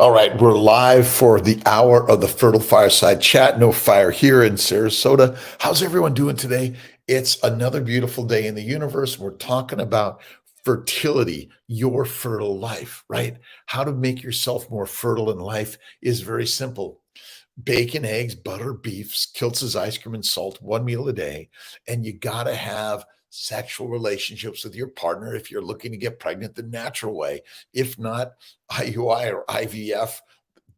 All right, we're live for the hour of the Fertile Fireside Chat. No fire here in Sarasota. How's everyone doing today? It's another beautiful day in the universe. We're talking about fertility, your fertile life, right? How to make yourself more fertile in life is very simple. Bacon, eggs, butter, beef, Kiltz's ice cream and salt, one meal a day. And you got to have sexual relationships with your partner if you're looking to get pregnant the natural way. If not, IUI or IVF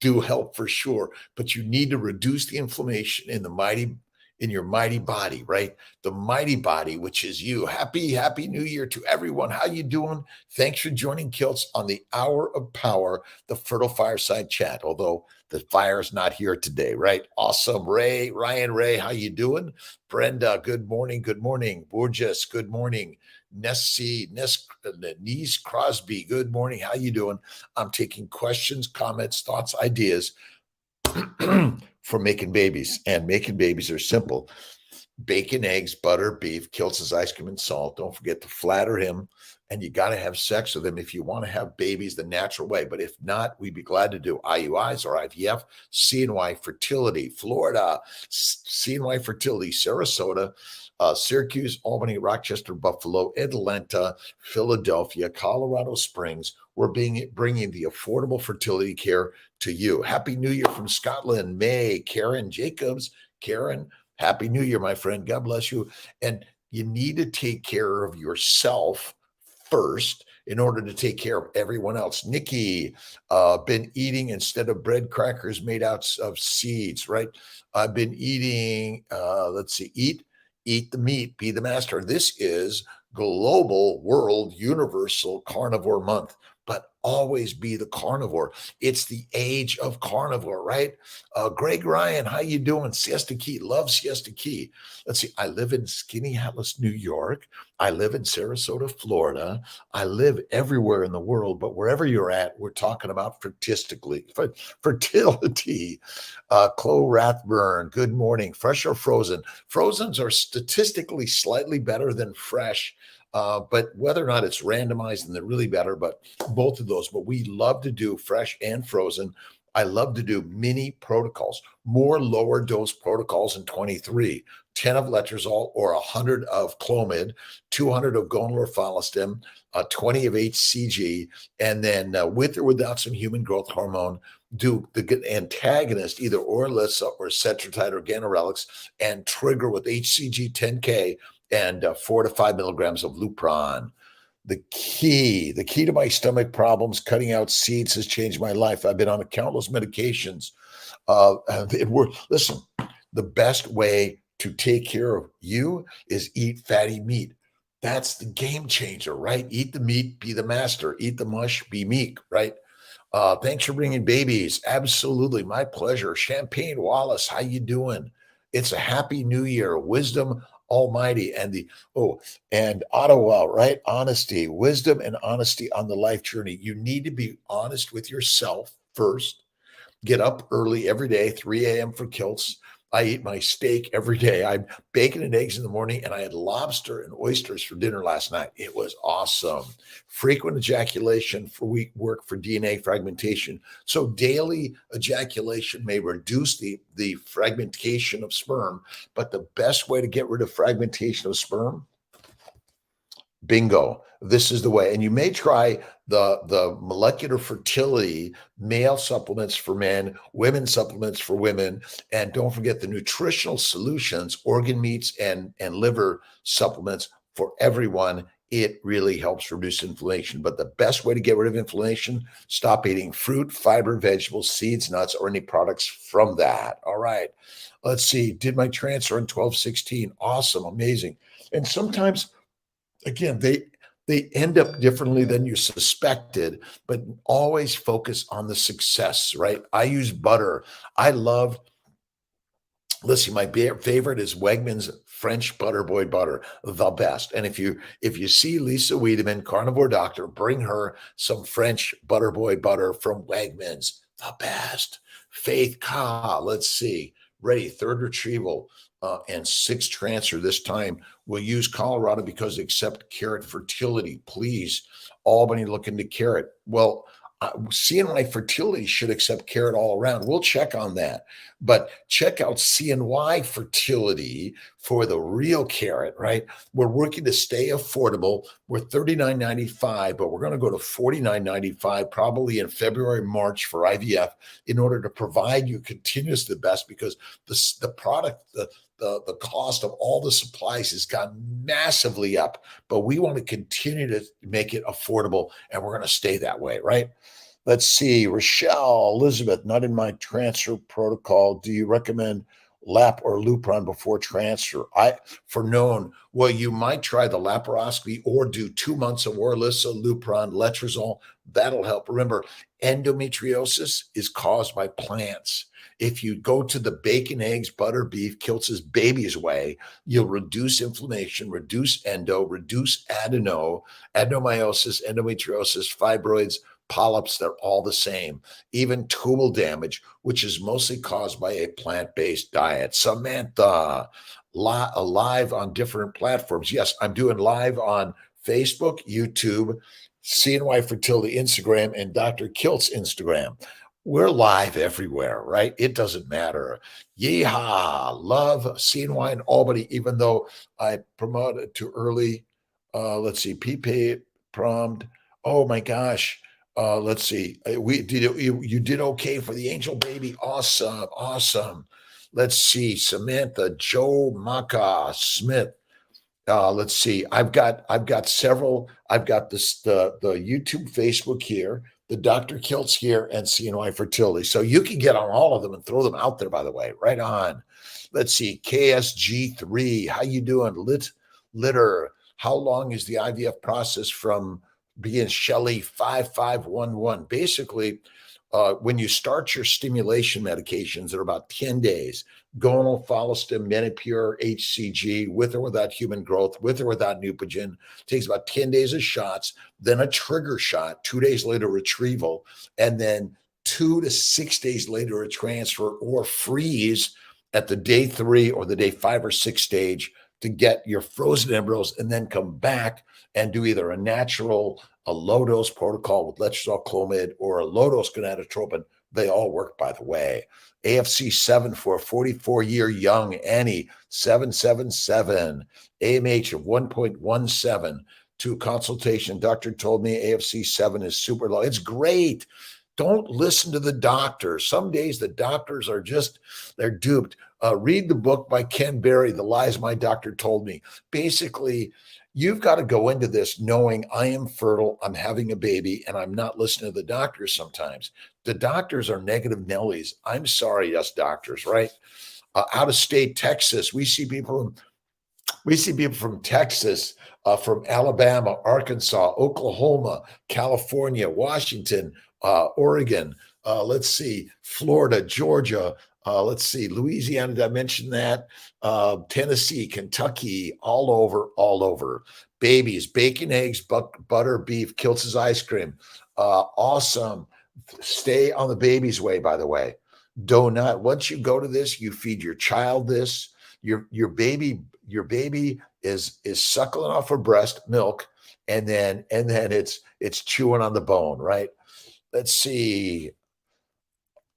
do help for sure, but you need to reduce the inflammation in your mighty body, right? The mighty body, which is you. Happy New Year to everyone. How you doing? Thanks for joining Kiltz on the Hour of Power, the Fertile Fireside Chat. Although the fire is not here today, right? Awesome. Ryan Ray, how you doing? Brenda, good morning. Good morning. Burgess, good morning. Niece Crosby, good morning. How you doing? I'm taking questions, comments, thoughts, ideas for making babies. And making babies are simple. Bacon, eggs, butter, beef, Kiltz's ice cream and salt. Don't forget to flatter him. And you got to have sex with him if you want to have babies the natural way. But if not, we'd be glad to do IUIs or IVF, CNY Fertility, Florida, CNY Fertility, Sarasota, Syracuse, Albany, Rochester, Buffalo, Atlanta, Philadelphia, Colorado Springs. We're bringing the affordable fertility care to you. Happy New Year from Scotland, May, Karen Jacobs. Karen, Happy New Year, my friend. God bless you. And you need to take care of yourself first in order to take care of everyone else. Nikki, been eating instead of bread crackers made out of seeds, right? I've been eating, eat the meat, be the master. This is global, world, universal carnivore month, but always be the carnivore. It's the age of carnivore, right? Greg Ryan, how you doing? Siesta Key, love Siesta Key. Let's see, I live in Skinny Atlas, New York. I live in Sarasota, Florida. I live everywhere in the world, but wherever you're at, we're talking about fertility. Chloe Rathburn, good morning. Fresh or frozen? Frozens are statistically slightly better than fresh. But whether or not it's randomized and they're really better, but both of those. But we love to do fresh and frozen. I love to do mini protocols, more lower dose protocols in 23, 10 of letrozole or 100 of Clomid, 200 of gonalor-follistim, 20 of HCG, and then with or without some human growth hormone, do the antagonist, either Orlissa or Cetrotide or Ganirelix, and trigger with HCG 10K and 4 to 5 milligrams of Lupron. The key to my stomach problems, cutting out seeds has changed my life. I've been on countless medications. Listen, the best way to take care of you is eat fatty meat. That's the game changer, right? Eat the meat, be the master. Eat the mush, be meek, right? Thanks for bringing babies. Absolutely, my pleasure. Champagne Wallace, how you doing? It's a happy new year. Wisdom Almighty and Ottawa, right? Honesty, wisdom, and honesty on the life journey. You need to be honest with yourself first. Get up early every day, 3 a.m. for Kiltz. I eat my steak every day. I'm bacon and eggs in the morning, and I had lobster and oysters for dinner last night. It was awesome. Frequent ejaculation for work for DNA fragmentation. So daily ejaculation may reduce the fragmentation of sperm, but the best way to get rid of fragmentation of sperm, bingo, this is the way. And you may try the molecular fertility male supplements for men, women supplements for women, and don't forget the nutritional solutions, organ meats and liver supplements for everyone. It really helps reduce inflammation. But the best way to get rid of inflammation, stop eating fruit, fiber, vegetables, seeds, nuts, or any products from that. All right. Let's see. Did my transfer in 12-16. Awesome. Amazing. And sometimes, again, they end up differently than you suspected, but always focus on the success, right? I use butter. Listen, my favorite is Wegmans French Butterboy butter, the best. And if you see Lisa Wiedemann, carnivore doctor, bring her some French Butterboy butter from Wegmans, the best. Faith Ka, let's see, ready, third retrieval and sixth transfer this time. We'll use Colorado because they accept carrot fertility. Please, Albany looking to carrot. Well, CNY Fertility should accept carrot all around. We'll check on that. But check out CNY Fertility for the real carrot, right? We're working to stay affordable. We're $39.95, but we're going to go to $49.95 probably in February, March for IVF in order to provide you continuously the best, because the product, the cost of all the supplies has gone massively up, but we want to continue to make it affordable, and we're going to stay that way, right? Let's see. Rochelle, Elizabeth, not in my transfer protocol. Do you recommend lap or Lupron before transfer? For known, well, you might try the laparoscopy or do 2 months of Orlissa, Lupron, letrozole. That'll help. Remember, endometriosis is caused by plants. If you go to the bacon, eggs, butter, beef, Kiltz's baby's way, you'll reduce inflammation, reduce endo, reduce adenomyosis, endometriosis, fibroids, polyps. They're all the same. Even tubal damage, which is mostly caused by a plant-based diet. Samantha, live on different platforms. Yes, I'm doing live on Facebook, YouTube, CNY Fertility Instagram, and Dr. Kiltz Instagram. We're live everywhere, right? It doesn't matter. Yeehaw. Love CNY in Albany, even though I promoted too early. Let's see. PPA prompt. Oh my gosh. Let's see. You did okay for the angel baby. Awesome. Awesome. Let's see. Samantha, Joe Maka Smith. Let's see. I've got several. I've got this the YouTube, Facebook here, the Dr. Kiltz here, and CNY Fertility. So you can get on all of them and throw them out there, by the way. Right on. Let's see. KSG3. How you doing? Litter. How long is the IVF process from being Shelley 5511? Basically, when you start your stimulation medications, they're about 10 days. Gonal, Follistim, Menopur, HCG, with or without human growth, with or without Neupogen. Takes about 10 days of shots, then a trigger shot, 2 days later retrieval, and then 2 to 6 days later a transfer or freeze at the day 3 or the day 5 or 6 stage to get your frozen embryos, and then come back and do either a low-dose protocol with letrozole, Clomid, or a low-dose gonadotropin. They all work, by the way. AFC 7 for a 44-year young Annie, 777. AMH of 1.17 to consultation. Doctor told me AFC 7 is super low. It's great. Don't listen to the doctors. Some days the doctors are they're duped. Read the book by Ken Berry, The Lies My Doctor Told Me. Basically, you've got to go into this knowing I am fertile, I'm having a baby, and I'm not listening to the doctors sometimes. The doctors are negative Nellies. I'm sorry, us doctors, right? Out of state, Texas, we see people from Texas, from Alabama, Arkansas, Oklahoma, California, Washington, Oregon, let's see, Florida, Georgia, let's see, Louisiana, did I mention that? Tennessee, Kentucky, all over. Babies, bacon, eggs, butter, beef, Kiltz's ice cream. Awesome. Stay on the baby's way, by the way. Do not, once you go to this, you feed your child this. Your baby is suckling off her breast milk, and then it's chewing on the bone, right? Let's see.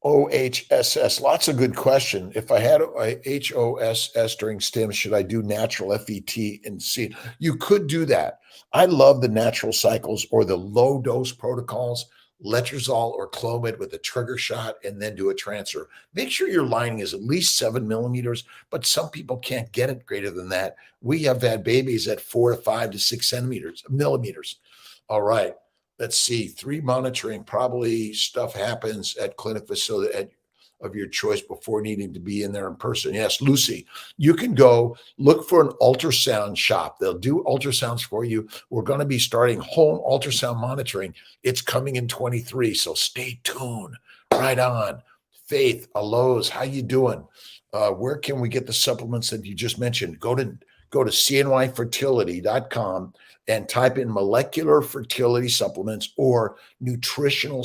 OHSS, lots of good question. If I had a HOSS during stim, should I do natural FET and see? You could do that. I love the natural cycles or the low dose protocols, letrozole or Clomid with a trigger shot, and then do a transfer. Make sure your lining is at least 7 millimeters, but some people can't get it greater than that. We have had babies at 4 to 5 to 6 millimeters. All right. Let's see, 3 monitoring, probably stuff happens at clinic facility of your choice before needing to be in there in person. Yes, Lucy, you can go look for an ultrasound shop. They'll do ultrasounds for you. We're going to be starting home ultrasound monitoring. It's coming in 23, so stay tuned. Right on. Faith, Aloes, how you doing? Where can we get the supplements that you just mentioned? Go to cnyfertility.com and type in molecular fertility supplements or nutritional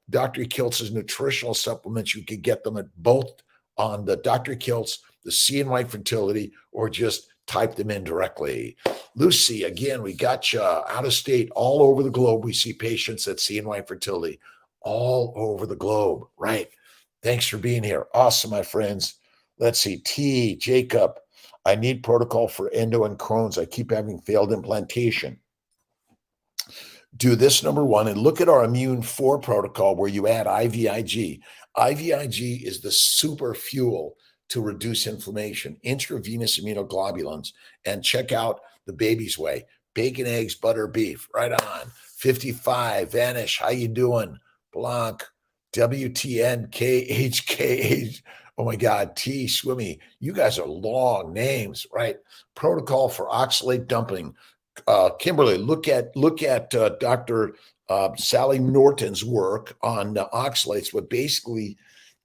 Dr. Kiltz's nutritional supplements. You can get them at both on the Dr. Kiltz, the CNY Fertility, or just type them in directly. Lucy, again, we got you out of state, all over the globe. We see patients at CNY Fertility all over the globe, right? Thanks for being here. Awesome, my friends. Let's see. T, Jacob, I need protocol for endo and Crohn's. I keep having failed implantation. Do this number one and look at our Immune 4 protocol where you add IVIG. IVIG is the super fuel to reduce inflammation, intravenous immunoglobulins, and check out the baby's way. Bacon, eggs, butter, beef, right on. 55, Vanish, how you doing? Blanc, WTN, KHKH. Oh my God, T, Swimmy. You guys are long names, right? Protocol for oxalate dumping. Kimberly, look at Dr. Sally Norton's work on oxalates. But basically,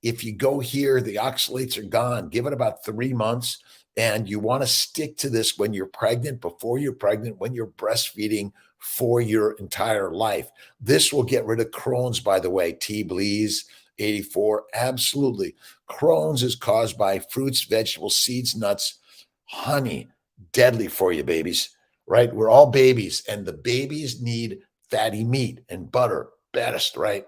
if you go here, the oxalates are gone. Give it about 3 months, and you want to stick to this when you're pregnant, before you're pregnant, when you're breastfeeding, for your entire life. This will get rid of Crohn's, by the way. T. Blees, 84. Absolutely. Crohn's is caused by fruits, vegetables, seeds, nuts, honey. Deadly for you, babies. Right? We're all babies, and the babies need fatty meat and butter. Best, right?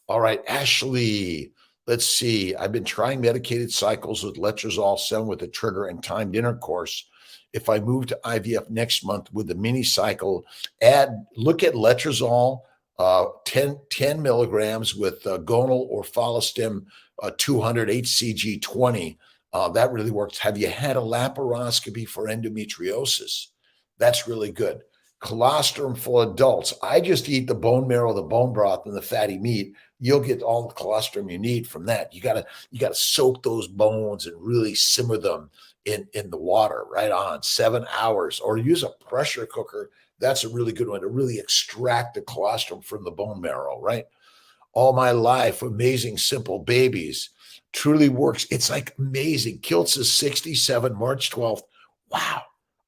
All right, Ashley, let's see. I've been trying medicated cycles with letrozole 7 with a trigger and timed intercourse. If I move to IVF next month with the mini cycle, look at letrozole 10 milligrams with gonal or follistim 200 HCG 20. That really works. Have you had a laparoscopy for endometriosis? That's really good. Colostrum for adults. I just eat the bone marrow, the bone broth, and the fatty meat. You'll get all the colostrum you need from that. You gotta soak those bones and really simmer them in the water, right on 7 hours, or use a pressure cooker. That's a really good one to really extract the colostrum from the bone marrow, right? All my life, amazing, simple babies. Truly works. It's like amazing. Kiltz is 67, March 12th. Wow.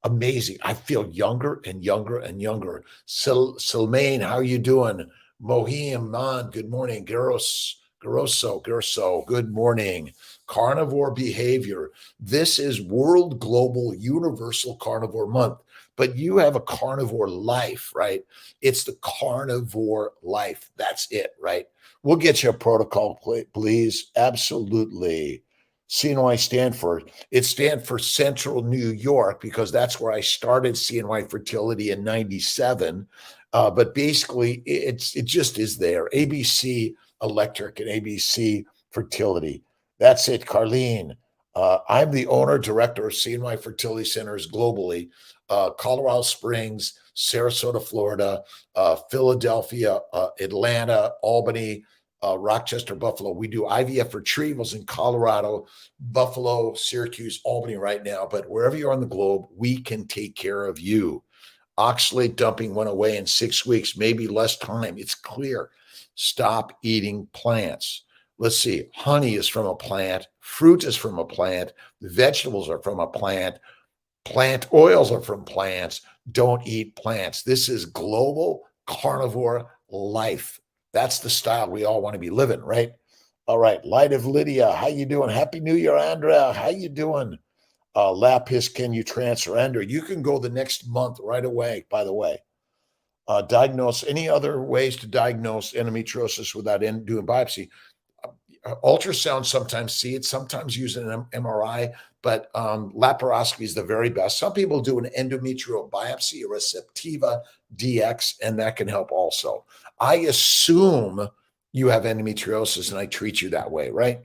Amazing. I feel younger and younger and younger. Silmaine, how are you doing? Mohim, Man, good morning. Grosso, good morning. Carnivore behavior. This is World Global Universal Carnivore Month, but you have a carnivore life, right? It's the carnivore life. That's it, right? We'll get you a protocol, please. Absolutely. CNY Stanford. It stands for Central New York because that's where I started CNY Fertility in 97. But basically, it just is there. ABC Electric and ABC Fertility. That's it, Carlene. I'm the owner, director of CNY Fertility Centers globally, Colorado Springs, Sarasota, Florida, Philadelphia, Atlanta, Albany, Rochester, Buffalo. We do IVF retrievals in Colorado, Buffalo, Syracuse, Albany right now. But wherever you're on the globe, we can take care of you. Oxalate dumping went away in 6 weeks, maybe less time. It's clear. Stop eating plants. Let's see. Honey is from a plant. Fruit is from a plant. Vegetables are from a plant. Plant oils are from plants. Don't eat plants. This is global carnivore life. That's the style we all want to be living, right? All right. Light of Lydia, how you doing? Happy New Year, Andrea. How you doing? Lapis, can you transfer? Andrew, you can go the next month right away, by the way. Diagnose any other ways to diagnose endometriosis without doing biopsy. Ultrasound, sometimes see it, sometimes use an MRI, but laparoscopy is the very best. Some people do an endometrial biopsy or a Septiva DX, and that can help also. I assume you have endometriosis, and I treat you that way, right?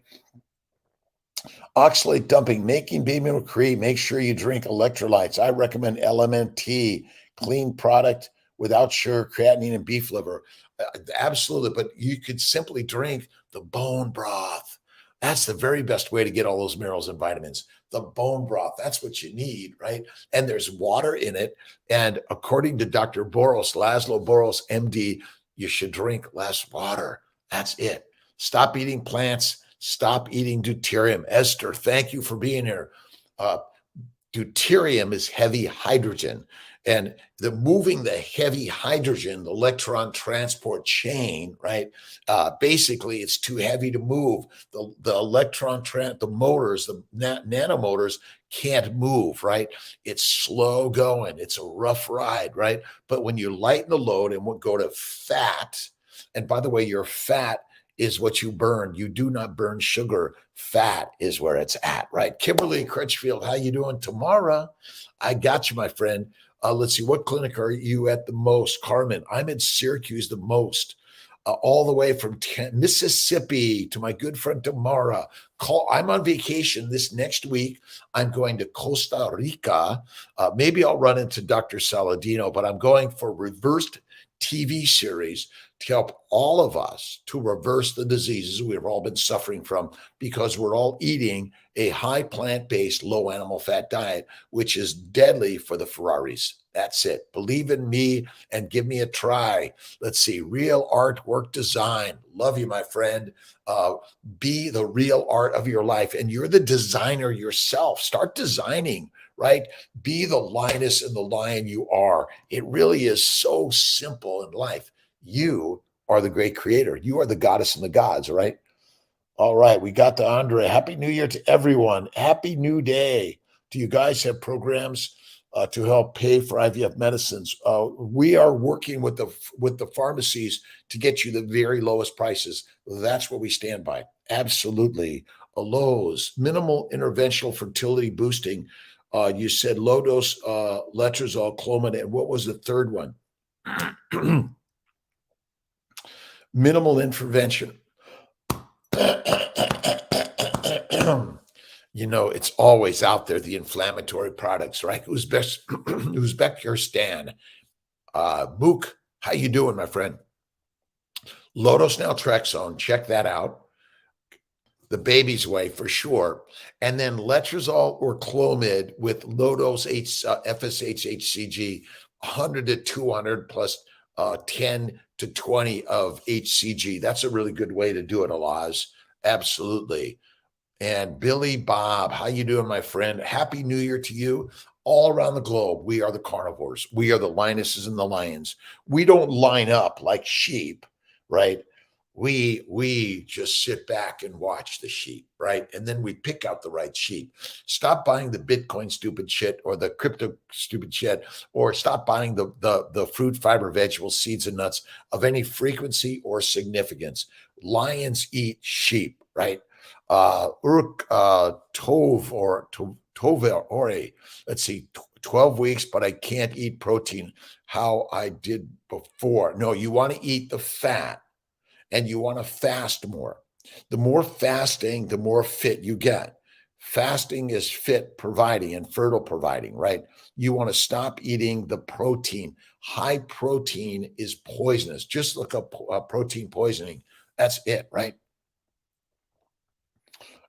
Oxalate dumping, making baby milk cream. Make sure you drink electrolytes. I recommend LMNT, clean product without sugar, creatinine, and beef liver. Absolutely, but you could simply drink the bone broth. That's the very best way to get all those minerals and vitamins. The bone broth, that's what you need, right? And there's water in it. And according to Dr. Boros, Laszlo Boros, MD, you should drink less water. That's it. Stop eating plants. Stop eating deuterium. Esther, thank you for being here. Deuterium is heavy hydrogen, and moving the heavy hydrogen, the electron transport chain, right? Basically, it's too heavy to move. The electron the motors, the nanomotors can't move, right? It's slow going. It's a rough ride, right? But when you lighten the load and go to fat, and by the way, your fat is what you burn. You do not burn sugar. Fat is where it's at, right? Kimberly Crutchfield, how you doing? Tamara, I got you, my friend. Let's see, what clinic are you at the most? Carmen, I'm in Syracuse the most. All the way from Mississippi to my good friend Tamara. I'm on vacation this next week. I'm going to Costa Rica. Maybe I'll run into Dr. Saladino, but I'm going for a reversed TV series to help all of us to reverse the diseases we've all been suffering from because we're all eating a high plant-based, low animal fat diet, which is deadly for the Ferraris. That's it. Believe in me and give me a try. Let's see. Real art, work, design. Love you, my friend. Be the real art of your life. And you're the designer yourself. Start designing, right? Be the lioness and the lion you are. It really is so simple in life. You are the great creator. You are the goddess and the gods, right? All right. We got to Andre. Happy New Year to everyone. Happy New Day. Do you guys have programs to help pay for IVF medicines? We are working with the pharmacies to get you the very lowest prices. That's what we stand by. Absolutely. A Lowe's, minimal interventional fertility boosting. You said low dose letrozole, Clomid, and what was the third one? Minimal intervention. It's always out there, the inflammatory products, right? Uzbekistan. Mook, how you doing, my friend? Low-dose naltrexone, check that out. The baby's way for sure. And then letrozole or Clomid with low-dose FSH HCG, 100 to 200 plus 10 to 20 of HCG. That's a really good way to do it, Alaz. Absolutely. And Billy Bob, how you doing, my friend? Happy New Year to you. All around the globe, we are the carnivores. We are the lionesses and the lions. We don't line up like sheep, right? We just sit back and watch the sheep, right? And then we pick out the right sheep. Stop buying the Bitcoin stupid shit or the crypto stupid shit, or stop buying the fruit, fiber, vegetables, seeds, and nuts of any frequency or significance. Lions eat sheep, right? Urk Tove or Tove Ore. Let's see, 12 weeks, but I can't eat protein how I did before. No, you want to eat the fat and you want to fast more. The more fasting, the more fit you get. Fasting is fit providing and fertile providing, right? You want to stop eating the protein. High protein is poisonous. Just look up protein poisoning. That's it, right?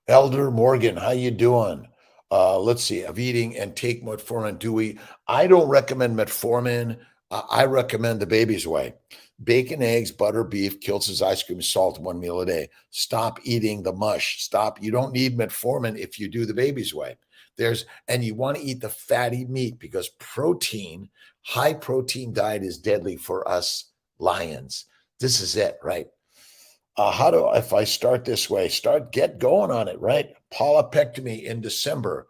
Elder Morgan, how you doing? Let's see. Of eating and take metformin. I don't recommend metformin. I recommend the baby's way. Bacon, eggs, butter, beef, Kiltz's ice cream, salt, one meal a day. Stop eating the mush. Stop. You don't need metformin if you do the baby's way. And you want to eat the fatty meat because high protein diet is deadly for us lions. This is it, right? If I start this way, get going on it, right? Polypectomy in December,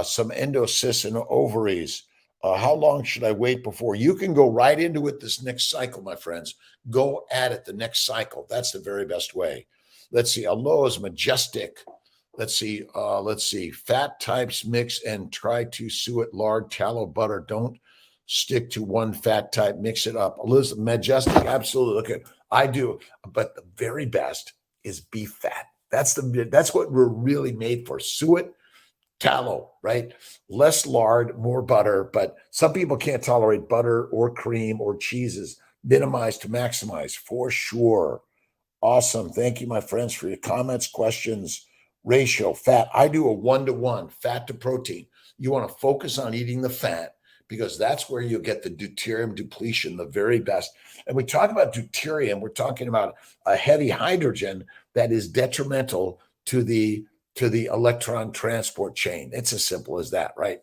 some endocysts in the ovaries. How long should I wait before? You can go right into it this next cycle, my friends. Go at it the next cycle. That's the very best way. Let's see. Aloe is majestic. Let's see. Fat types mix and try to suet lard, tallow, butter. Don't stick to one fat type. Mix it up. Elizabeth, majestic. Absolutely. Look at. I do, but the very best is beef fat. That's what we're really made for. Suet, tallow, right? Less lard, more butter, but some people can't tolerate butter or cream or cheeses. Minimize to maximize for sure. Awesome. Thank you, my friends, for your comments, questions. Ratio, fat. I do a 1-to-1, fat to protein. You want to focus on eating the fat because that's where you'll get the deuterium depletion, the very best. And we talk about deuterium, we're talking about a heavy hydrogen that is detrimental to the electron transport chain. It's as simple as that, right?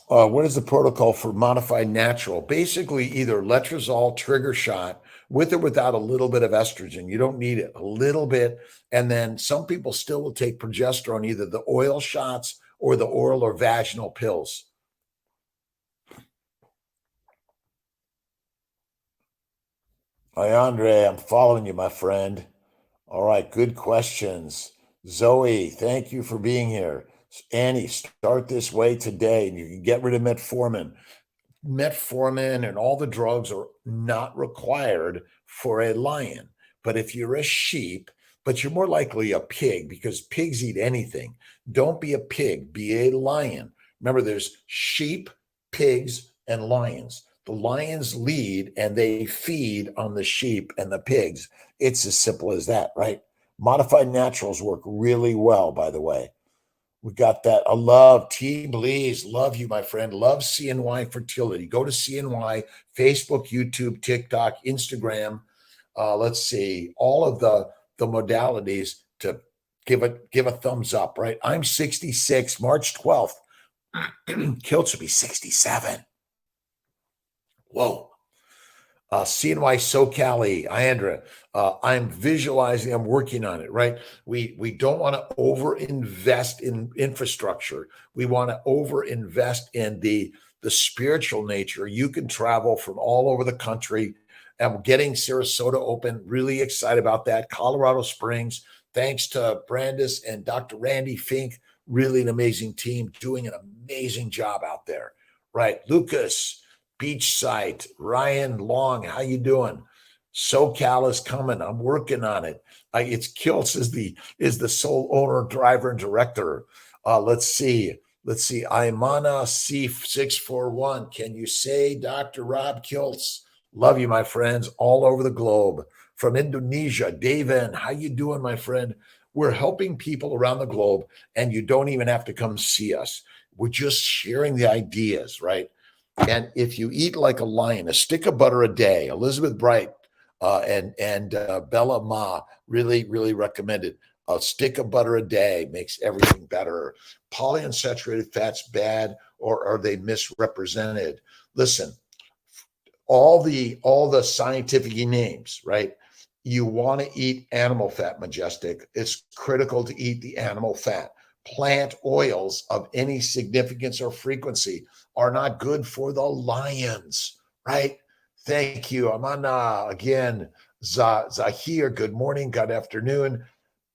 What is the protocol for modified natural? Basically, either letrozole trigger shot with or without a little bit of estrogen. You don't need it, a little bit. And then some people still will take progesterone, either the oil shots or the oral or vaginal pills. Hi, Andre, I'm following you, my friend. All right, good questions. Zoe, thank you for being here. Annie, start this way today and you can get rid of metformin. Metformin and all the drugs are not required for a lion. But if you're a sheep, but you're more likely a pig because pigs eat anything. Don't be a pig, be a lion. Remember, there's sheep, pigs, and lions. The lions lead and they feed on the sheep and the pigs. It's as simple as that, right? Modified naturals work really well, by the way. We got that. I love T. Blees. Love you, my friend. Love CNY Fertility. Go to CNY, Facebook, YouTube, TikTok, Instagram. Let's see, all of the modalities to give a thumbs up, right? I'm 66, March 12th. Kiltz will be 67. Whoa. CNY SoCali, Andra, I'm visualizing, I'm working on it, right? We don't want to over-invest in infrastructure. We want to over-invest in the spiritual nature. You can travel from all over the country. I'm getting Sarasota open, really excited about that. Colorado Springs, thanks to Brandis and Dr. Randy Fink, really an amazing team, doing an amazing job out there, right? Lucas, Beachside, Ryan Long, how you doing? SoCal is coming. I'm working on it. It's Kiltz is the sole owner, driver, and director. Let's see. Imana C641. Can you say Dr. Rob Kiltz? Love you, my friends, all over the globe. From Indonesia, Daven, how you doing, my friend? We're helping people around the globe, and you don't even have to come see us. We're just sharing the ideas, right? And if you eat like a lion, a stick of butter a day, Elizabeth Bright and Bella Ma really recommended. A stick of butter a day makes everything better. Polyunsaturated fats bad, or are they misrepresented? Listen, all the scientific names, right? You want to eat animal fat, Majestic. It's critical to eat the animal fat. Plant oils of any significance or frequency are not good for the lions, right? Thank you. Amana again. Zahir, good morning, good afternoon.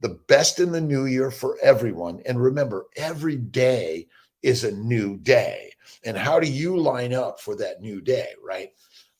The best in the new year for everyone. And remember, every day is a new day. And how do you line up for that new day, right?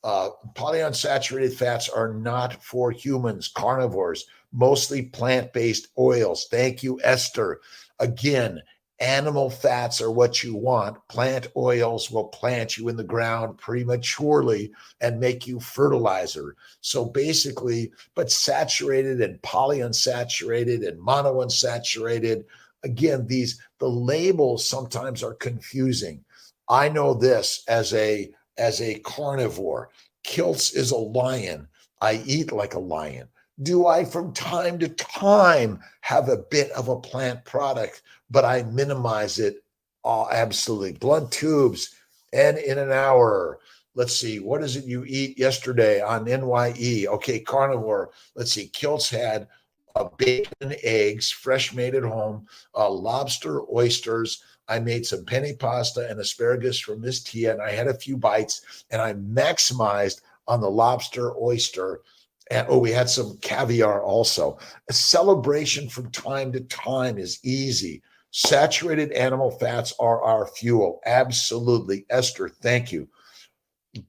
Polyunsaturated fats are not for humans, carnivores, mostly plant-based oils. Thank you, Esther. Again, animal fats are what you want. Plant oils will plant you in the ground prematurely and make you fertilizer. So basically, but saturated and polyunsaturated and monounsaturated, again, the labels sometimes are confusing. I know this as a carnivore. Kiltz is a lion. I eat like a lion. Do I, from time to time, have a bit of a plant product, but I minimize it? Oh, absolutely. Blood tubes and in an hour. Let's see. What is it you eat yesterday on NYE? Okay, carnivore. Let's see. Kiltz had bacon and eggs, fresh made at home, lobster, oysters. I made some penne pasta and asparagus from Miss Tia, and I had a few bites, and I maximized on the lobster, oyster, and we had some caviar also. A celebration from time to time is easy. Saturated animal fats are our fuel. Absolutely. Esther, thank you.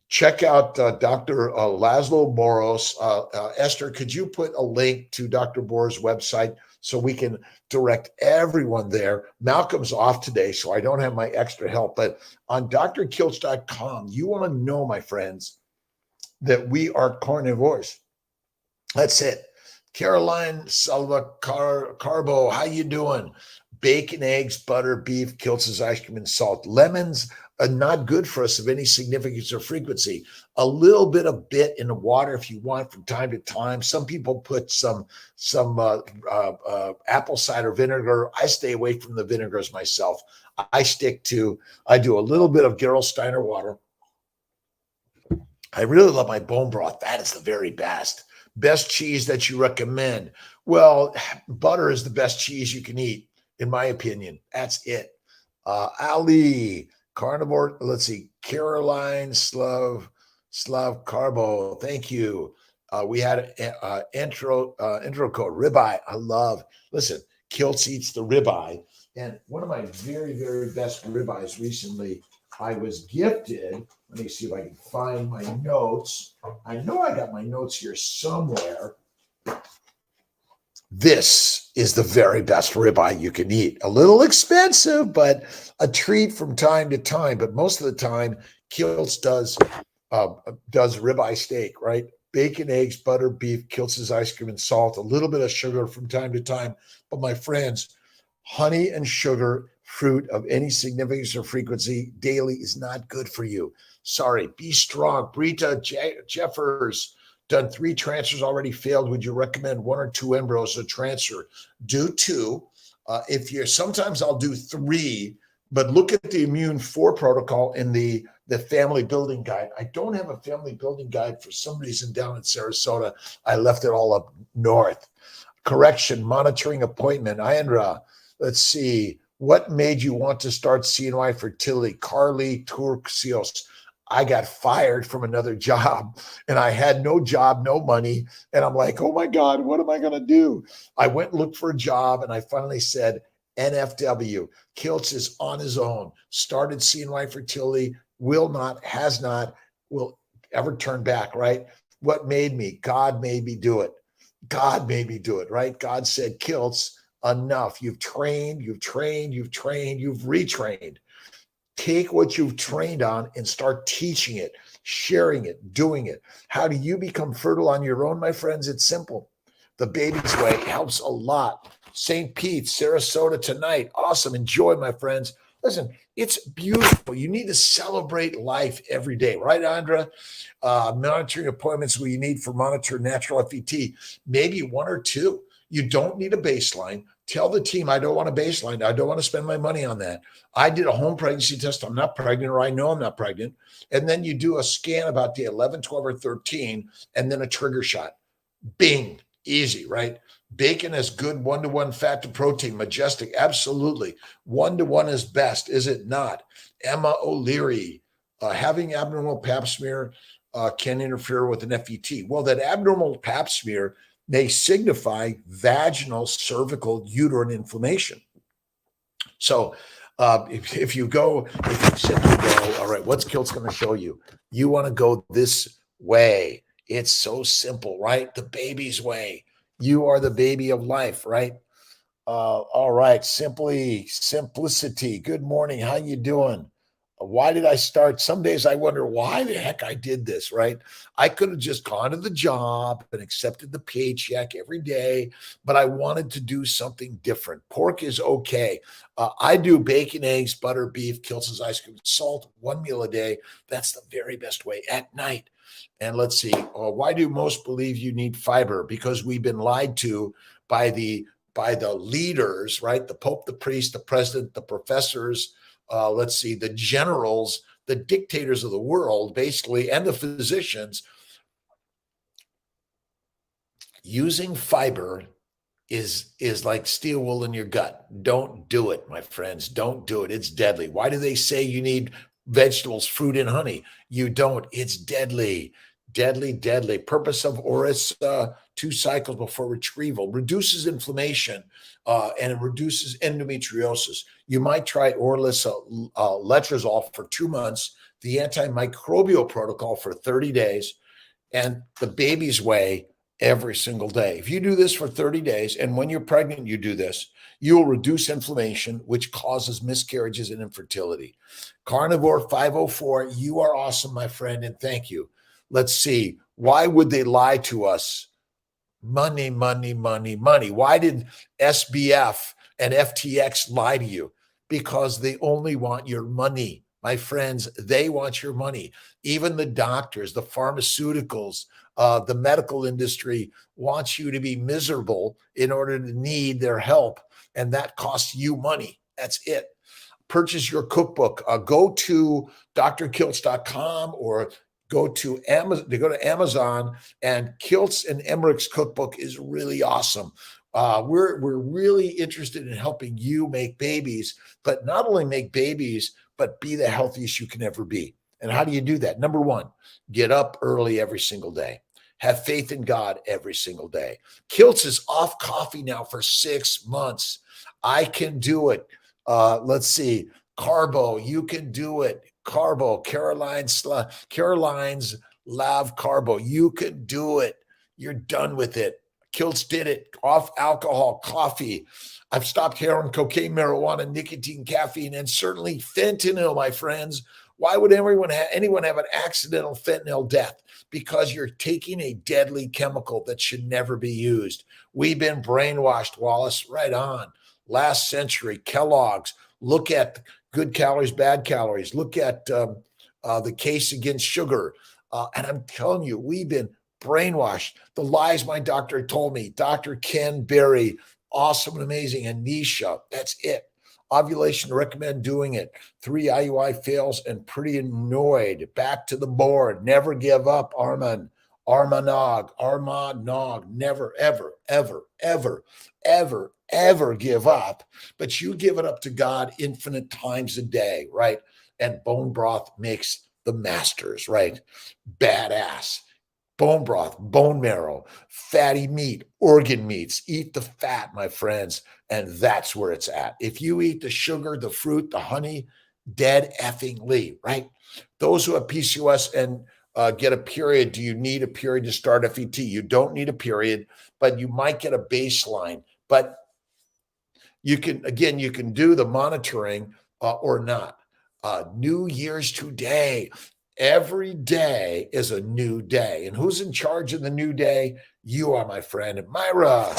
Check out Dr. Laszlo Boros. Esther, could you put a link to Dr. Boros' website so we can direct everyone there? Malcolm's off today, so I don't have my extra help. But on drkiltz.com, you want to know, my friends, that we are carnivores. That's it. Caroline Salva Carbo, how you doing? Bacon, eggs, butter, beef, Kiltz's ice cream, and salt. Lemons are not good for us of any significance or frequency. A little bit of bit in the water if you want from time to time. Some people put some apple cider vinegar. I stay away from the vinegars myself. I do a little bit of Gerolsteiner water. I really love my bone broth. That is the very best. Best cheese that you recommend. Well, butter is the best cheese you can eat, in my opinion. That's it. Ali, carnivore. Let's see. Caroline Slav Carbo. Thank you. We had an intro code ribeye. I love. Listen, Kiltz eats the ribeye, and one of my very very best ribeyes recently. I was gifted. Let me see if I can find my notes. I know I got my notes here somewhere. This is the very best ribeye you can eat. A little expensive, but a treat from time to time. But most of the time, Kiltz does ribeye steak, right? Bacon, eggs, butter, beef, Kiltz's ice cream and salt, a little bit of sugar from time to time. But my friends, honey and sugar, fruit of any significance or frequency daily is not good for you. Sorry. Be strong. Brita Jeffers, done 3 transfers already, failed. Would you recommend 1 or 2 embryos to transfer? Do 2. Sometimes I'll do 3, but look at the Immune 4 protocol in the family building guide. I don't have a family building guide for some reason down in Sarasota. I left it all up north. Correction, monitoring appointment. Indra, let's see. What made you want to start CNY Fertility? Carly Turcios. I got fired from another job and I had no job, no money. And I'm like, oh my God, what am I going to do? I went and looked for a job and I finally said, NFW. Kiltz is on his own, started CNY Fertility, has not, will ever turn back, right? What made me? God made me do it. God made me do it, right? God said, Kiltz, enough. You've trained, you've retrained. Take what you've trained on and start teaching it, sharing it, doing it. How do you become fertile on your own, my friends? It's simple. The Baby's Way helps a lot. St. Pete, Sarasota tonight. Awesome. Enjoy, my friends. Listen, it's beautiful. You need to celebrate life every day, right, Andra? Monitoring appointments where you need for monitor natural FET, maybe 1 or 2. You don't need a baseline. Tell the team, I don't want a baseline. I don't want to spend my money on that. I did a home pregnancy test. I'm not pregnant, or I know I'm not pregnant. And then you do a scan about day 11, 12, or 13, and then a trigger shot. Bing. Easy, right? Bacon is good 1-to-1 fat to protein. Majestic. Absolutely. 1-to-1 is best. Is it not? Emma O'Leary. Having abnormal pap smear can interfere with an FET. Well, that abnormal pap smear may signify vaginal, cervical, uterine inflammation. So if you simply go, all right, what's Kiltz going to show you? You want to go this way. It's so simple, right? The Baby's Way. You are the baby of life, right? All right, simplicity. Good morning. How you doing? Why did I start? Some days I wonder why the heck I did this, right? I could have just gone to the job and accepted the paycheck every day, but I wanted to do something different. Pork is okay. I do bacon, eggs, butter, beef, Kiltz's ice cream, salt, 1 meal a day. That's the very best way at night. And let's see, why do most believe you need fiber? Because we've been lied to by the leaders, right? The Pope, the priest, the president, the professors, the generals, the dictators of the world, basically, and the physicians. Using fiber is like steel wool in your gut. Don't do it, my friends. Don't do it. It's deadly. Why do they say you need vegetables, fruit, and honey? You don't. It's deadly. Deadly. Purpose of Oris, 2 cycles before retrieval, reduces inflammation and it reduces endometriosis. You might try Orlis letrozole for 2 months, the antimicrobial protocol for 30 days, and the Baby's Way every single day. If you do this for 30 days, and when you're pregnant, you do this, you will reduce inflammation, which causes miscarriages and infertility. Carnivore 504, you are awesome, my friend, and thank you. Let's see. Why would they lie to us? Money. Why did SBF and FTX lie to you? Because they only want your money. My friends, they want your money. Even the doctors, the pharmaceuticals, the medical industry wants you to be miserable in order to need their help. And that costs you money. That's it. Purchase your cookbook. Go to drkiltz.com or go to Amazon. They go to Amazon, and Kiltz and Emmerich's cookbook is really awesome. We're really interested in helping you make babies, but not only make babies, but be the healthiest you can ever be. And how do you do that? Number one, get up early every single day. Have faith in God every single day. Kiltz is off coffee now for 6 months. I can do it. Let's see. Carbo, you can do it. Carbo, Caroline's Lav Carbo, you can do it. You're done with it. Kiltz did it. Off alcohol, coffee. I've stopped heroin, cocaine, marijuana, nicotine, caffeine, and certainly fentanyl, my friends. Why would anyone have an accidental fentanyl death? Because you're taking a deadly chemical that should never be used. We've been brainwashed, Wallace. Right on. Last century, Kellogg's. Look at good calories, bad calories. Look at the case against sugar. And I'm telling you, we've been brainwashed. The lies my doctor told me. Dr. Ken Berry, awesome and amazing. Anisha, that's it. Ovulation, recommend doing it. 3 IUI fails and pretty annoyed. Back to the board. Never give up, Armand. Armanog. Never, ever, ever, ever, ever, ever give up. But you give it up to God infinite times a day, right? And bone broth makes the masters, right? Badass. Bone broth, bone marrow, fatty meat, organ meats. Eat the fat, my friends, and that's where it's at. If you eat the sugar, the fruit, the honey, dead effingly, right? Those who have PCOS and get a period, do you need a period to start FET? You don't need a period, but you might get a baseline. But you can do the monitoring or not. New Year's today. Every day is a new day. And who's in charge of the new day? You are, my friend. And Myra,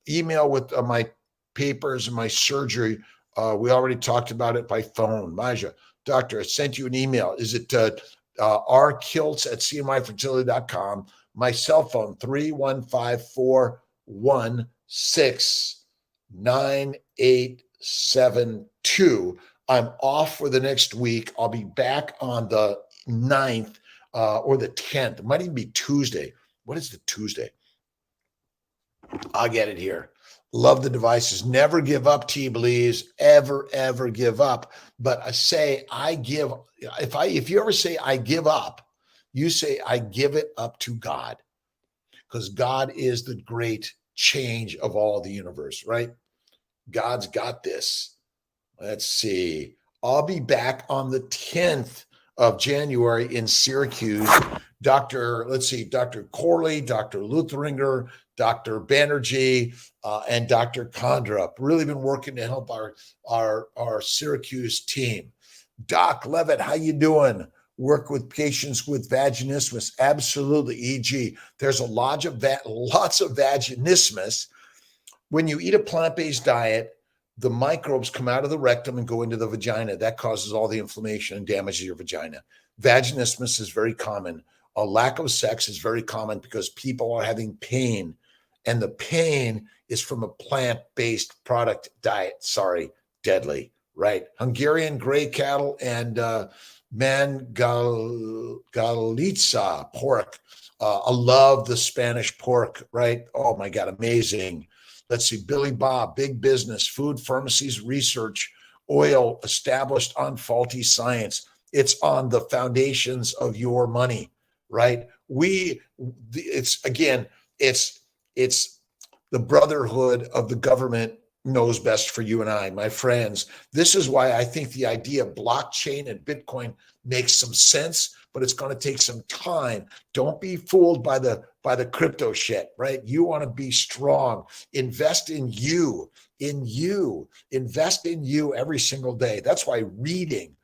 email with my papers and my surgery. We already talked about it by phone. Maja, doctor, I sent you an email. Is it rkiltz@cmifertility.com? My cell phone, 315-416-9872. I'm off for the next week. I'll be back on the 9th or the 10th. It might even be Tuesday. What is the Tuesday? I'll get it here. Love the devices. Never give up, T-Believes. Ever, ever give up. But I say I give. If you ever say I give up, you say I give it up to God. Because God is the great change of all the universe, right? God's got this. Let's see. I'll be back on the 10th of January in Syracuse. Dr. Corley, Dr. Lutheringer, Dr. Banerjee, and Dr. Kondrup. Really been working to help our Syracuse team. Doc Levitt, how you doing? Work with patients with vaginismus. Absolutely, EG. There's lots of vaginismus. When you eat a plant-based diet, the microbes come out of the rectum and go into the vagina. That causes all the inflammation and damages your vagina. Vaginismus is very common. A lack of sex is very common because people are having pain, and the pain is from a plant-based product diet. Sorry, deadly, right? Hungarian gray cattle and Mangalitsa pork. I love the Spanish pork, right? Oh my God, amazing. Let's see, Billy Bob, big business, food, pharmacies, research, oil established on faulty science. It's on the foundations of your money, right? It's the brotherhood of the government knows best for you and I, my friends. This is why I think the idea of blockchain and Bitcoin makes some sense, but it's going to take some time. Don't be fooled by the crypto shit, right? You want to be strong. Invest in you, invest in you every single day. That's why reading.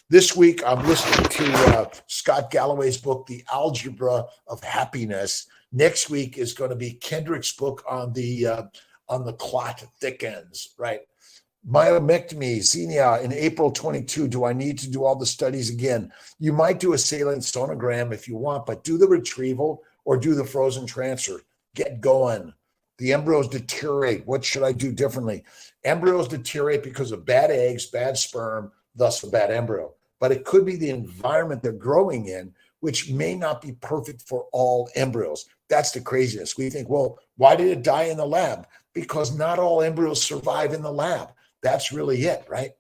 This week, I'm listening to Scott Galloway's book, The Algebra of Happiness. Next week is going to be Kendrick's book on the clot thickens, right? Myomectomy, Xenia, in April 22. Do I need to do all the studies again? You might do a saline sonogram if you want, but do the retrieval or do the frozen transfer. Get going. The embryos deteriorate. What should I do differently? Embryos deteriorate because of bad eggs, bad sperm, thus a bad embryo. but it could be the environment they're growing in, which may not be perfect for all embryos. That's the craziness. We think, well, why did it die in the lab? Because not all embryos survive in the lab. That's really it, right?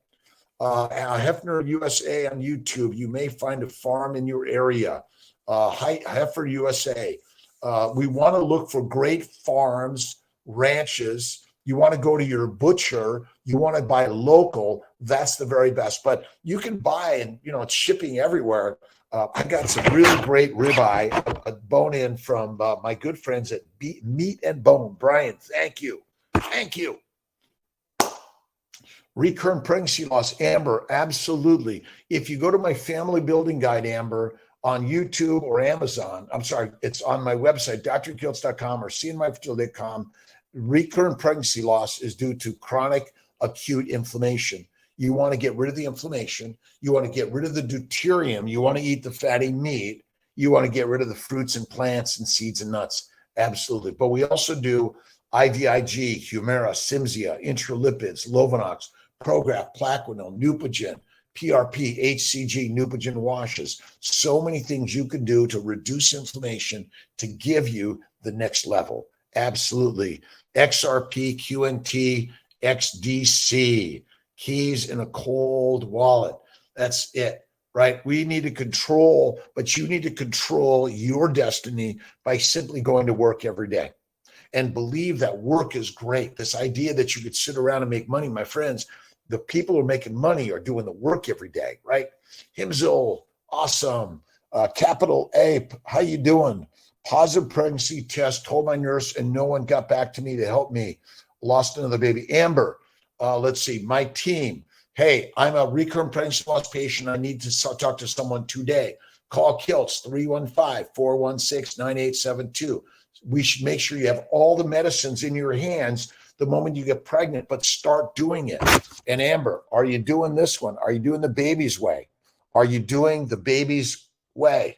Hefner USA on YouTube. You may find a farm in your area. Heifer USA. We want to look for great farms, ranches. You want to go to your butcher. You want to buy local. That's the very best. But you can buy, and it's shipping everywhere. I got some really great ribeye, a bone in from my good friends at Meat and Bone. Brian, thank you. Thank you. Recurrent pregnancy loss, Amber, absolutely. If you go to my family building guide, Amber, on YouTube or Amazon, I'm sorry, it's on my website, drkiltz.com or seeingmyfertility.com. Recurrent pregnancy loss is due to chronic acute inflammation. You want to get rid of the inflammation. You want to get rid of the deuterium. You want to eat the fatty meat. You want to get rid of the fruits and plants and seeds and nuts. Absolutely. But we also do IVIG, Humira, Cimzia, intralipids, Lovenox, Prograf, Plaquenil, Neupogen, PRP, HCG, Neupogen washes. So many things you can do to reduce inflammation to give you the next level. Absolutely. XRP, QNT, XDC, keys in a cold wallet. That's it, right? We need to control, but you need to control your destiny by simply going to work every day and believe that work is great. This idea that you could sit around and make money, my friends, the people who are making money are doing the work every day, right? Himzel, awesome. Capital Ape, how you doing? Positive pregnancy test, told my nurse, and no one got back to me to help me. Lost another baby. Amber, let's see, my team. Hey, I'm a recurrent pregnancy loss patient. I need to talk to someone today. Call Kiltz, 315-416-9872. We should make sure you have all the medicines in your hands the moment you get pregnant, but start doing it. And Amber, are you doing this one? Are you doing the baby's way? Are you doing the baby's way?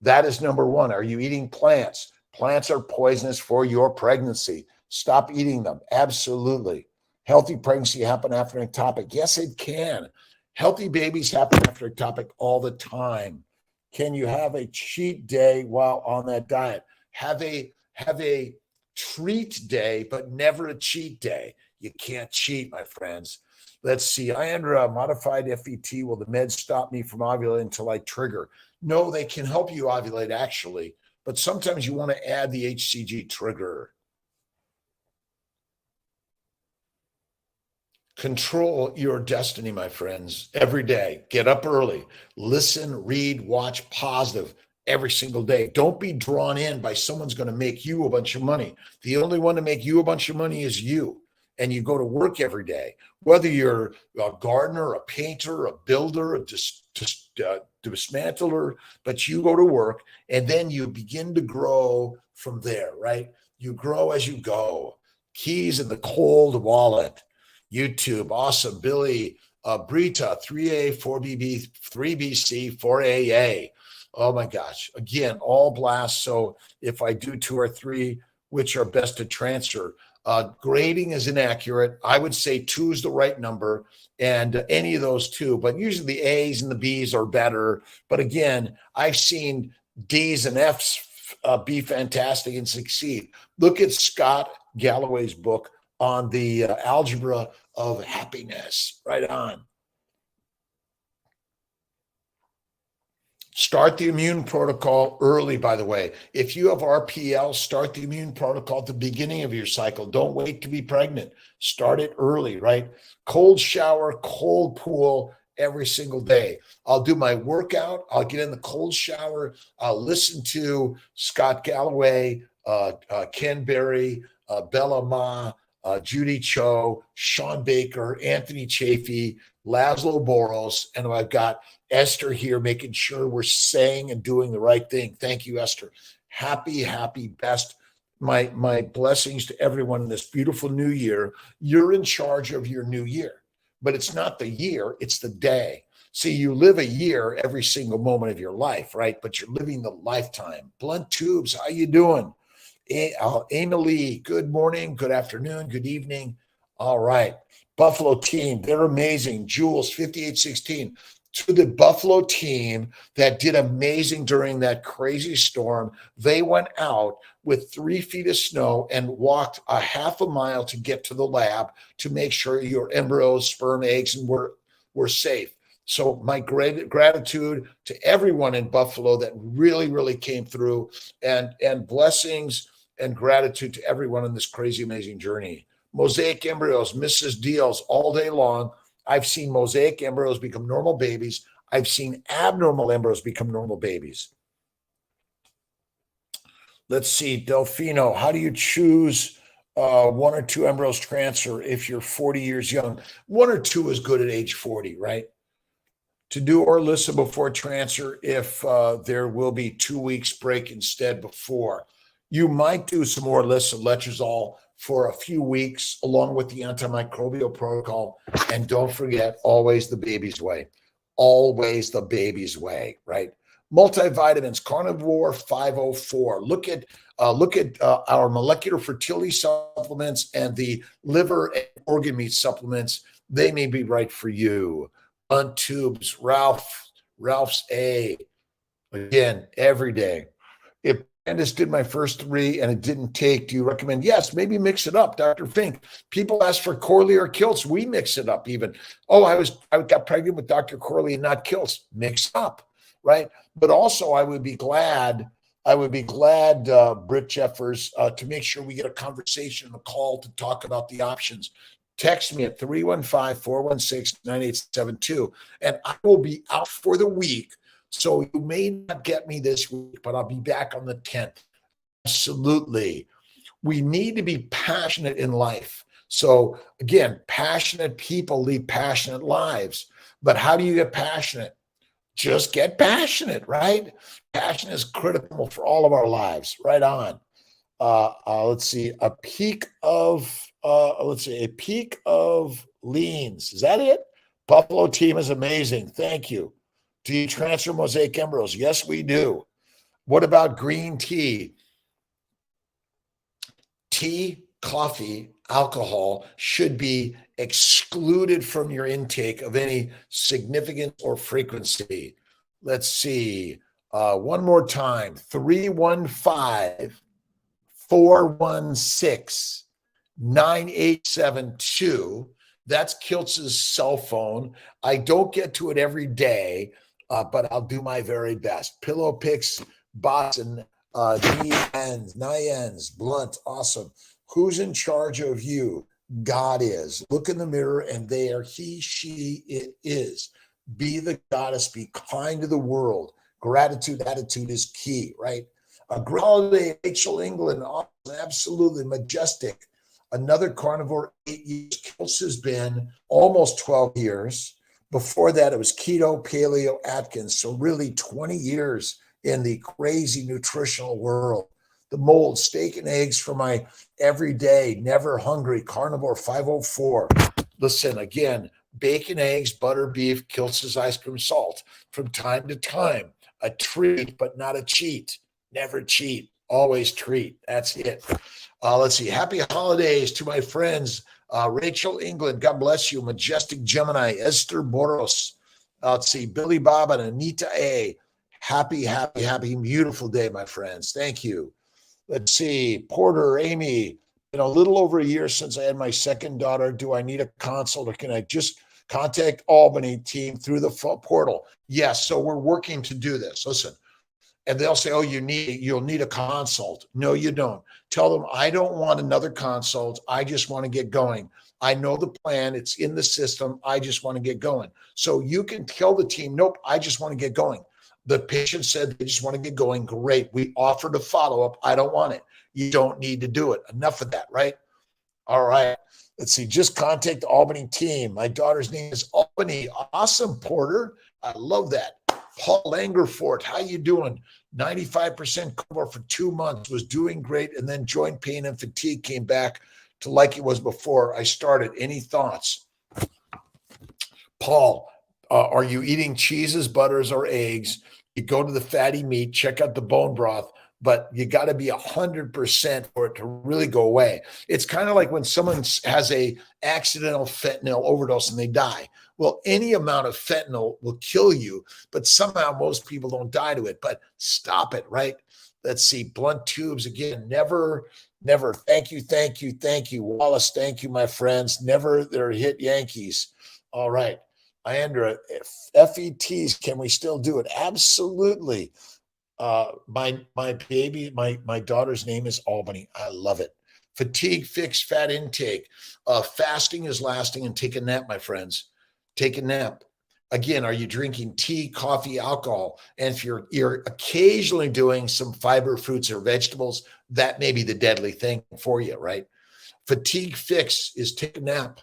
That is number one. Are you eating plants? Plants are poisonous for your pregnancy. Stop eating them. Absolutely. Healthy pregnancy happen after ectopic. Yes, it can. Healthy babies happen after ectopic all the time. Can you have a cheat day while on that diet? Have a treat day, but never a cheat day. You can't cheat, my friends. Let's see. I under a modified FET. Will the meds stop me from ovulating until I trigger? No, they can help you ovulate, actually, but sometimes you want to add the HCG trigger. Control your destiny, my friends, every day. Get up early. Listen, read, watch positive every single day. Don't be drawn in by someone's going to make you a bunch of money. The only one to make you a bunch of money is you. And you go to work every day, whether you're a gardener, a painter, a builder, a dismantler, but you go to work and then you begin to grow from there, right? You grow as you go. Keys in the cold wallet. YouTube, awesome. Billy, Brita, 3A, 4BB, 3BC, 4AA. Oh my gosh. Again, all blasts. So if I do 2 or 3, which are best to transfer? Grading is inaccurate. I would say 2 is the right number, and any of those 2, but usually the A's and the B's are better. But again, I've seen D's and F's be fantastic and succeed. Look at Scott Galloway's book on the algebra of happiness. Right on. Start the immune protocol early, by the way. If you have RPL, start the immune protocol at the beginning of your cycle. Don't wait to be pregnant. Start it early, right? Cold shower, cold pool every single day. I'll do my workout. I'll get in the cold shower. I'll listen to Scott Galloway, Ken Berry, Bella Ma, Judy Cho, Sean Baker, Anthony Chafee, Laszlo Boros, and I've got Esther here making sure we're saying and doing the right thing. Thank you, Esther. Happy, best. My blessings to everyone in this beautiful new year. You're in charge of your new year, but it's not the year, it's the day. See, you live a year every single moment of your life, right? But you're living the lifetime. Blunt Tubes, how you doing? Emily, good morning, good afternoon, good evening. All right. Buffalo team, they're amazing. Jules, 5816. to the Buffalo team that did amazing during that crazy storm. They went out with 3 feet of snow and walked a half a mile to get to the lab to make sure your embryos, sperm, eggs, and were safe. So my great gratitude to everyone in Buffalo that really came through, and blessings and gratitude to everyone in this crazy, amazing journey. Mosaic embryos, Mrs. Deals all day long. I've seen mosaic embryos become normal babies. I've seen abnormal embryos become normal babies. Let's see, Delfino, how do you choose 1 or 2 embryos transfer if you're 40 years young? 1 or 2 is good at age 40, right? To do Orlissa before transfer if there will be 2 weeks break instead before. You might do some Orlissa letrozole for a few weeks along with the antimicrobial protocol. And don't forget, always the baby's way. Always the baby's way, right? Multivitamins, Carnivore 504. Look at our molecular fertility supplements and the liver and organ meat supplements. They may be right for you. Blunt tubes, Ralph's A. Again, every day. If Candace did my first 3 and it didn't take, do you recommend? Yes, maybe mix it up, Dr. Fink. People ask for Corley or Kiltz. We mix it up even. Oh, I got pregnant with Dr. Corley and not Kiltz. Mix up, right? But also I would be glad, Britt Jeffers, to make sure we get a conversation, a call to talk about the options. Text me at 315-416-9872, and I will be out for the week. So you may not get me this week, but I'll be back on the 10th. Absolutely. We need to be passionate in life. So again, passionate people lead passionate lives. But how do you get passionate? Just get passionate, right? Passion is critical for all of our lives. Right on. Let's see, a peak of leans. Is that it? Buffalo team is amazing. Thank you. Do you transfer mosaic embryos? Yes, we do. What about green tea? Tea, coffee, alcohol should be excluded from your intake of any significance or frequency. Let's see. One more time. 315-416-9872. That's Kiltz's cell phone. I don't get to it every day, but I'll do my very best. Pillow picks, Boston, Nyans, Blunt, awesome. Who's in charge of you? God is. Look in the mirror and there, he, she, it is. Be the goddess, be kind to the world. Gratitude, attitude is key, right? Holiday, Rachel England, awesome, absolutely majestic. Another carnivore, 8 years. Kiltz has been almost 12 years. Before that, it was keto, paleo, Atkins. So really 20 years in the crazy nutritional world. The mold, steak and eggs for my everyday, never hungry, carnivore 504. Listen, again, bacon, eggs, butter, beef, Kiltz's ice cream, salt. From time to time, a treat, but not a cheat. Never cheat, always treat. That's it. Let's see. Happy holidays to my friends. Rachel England, God bless you. Majestic Gemini, Esther Boros. Let's see. Billy Bob and Anita A. Happy, beautiful day, my friends. Thank you. Let's see. Porter, Amy, a little over a year since I had my second daughter. Do I need a consult or can I just contact Albany team through the portal? Yes. So we're working to do this. Listen. And they'll say, oh, you'll need a consult. No, you don't. Tell them, I don't want another consult. I just want to get going. I know the plan. It's in the system. I just want to get going. So you can tell the team, nope, I just want to get going. The patient said they just want to get going. Great. We offered a follow-up. I don't want it. You don't need to do it. Enough of that, right? All right. Let's see. Just contact the Albany team. My daughter's name is Albany. Awesome, Porter. I love that. Paul Langerfort, how you doing? 95% cover for 2 months, was doing great, and then joint pain and fatigue came back to like it was before I started. Any thoughts? Paul, are you eating cheeses, butters, or eggs? You go to the fatty meat, check out the bone broth, but you got to be 100% for it to really go away. It's kind of like when someone has a accidental fentanyl overdose and they die. Well, any amount of fentanyl will kill you, but somehow most people don't die to it. But stop it, right? Let's see. Blunt tubes again. Never, never. Thank you, thank you, thank you, Wallace. Thank you, my friends. Never there hit Yankees. All right. Andrea, FETs, can we still do it? Absolutely. My baby, my daughter's name is Albany. I love it. Fatigue, fix, fat intake. Fasting is lasting, and take a nap, my friends. Take a nap. Again, are you drinking tea, coffee, alcohol? And if you're occasionally doing some fiber, fruits, or vegetables, that may be the deadly thing for you, right? Fatigue fix is take a nap.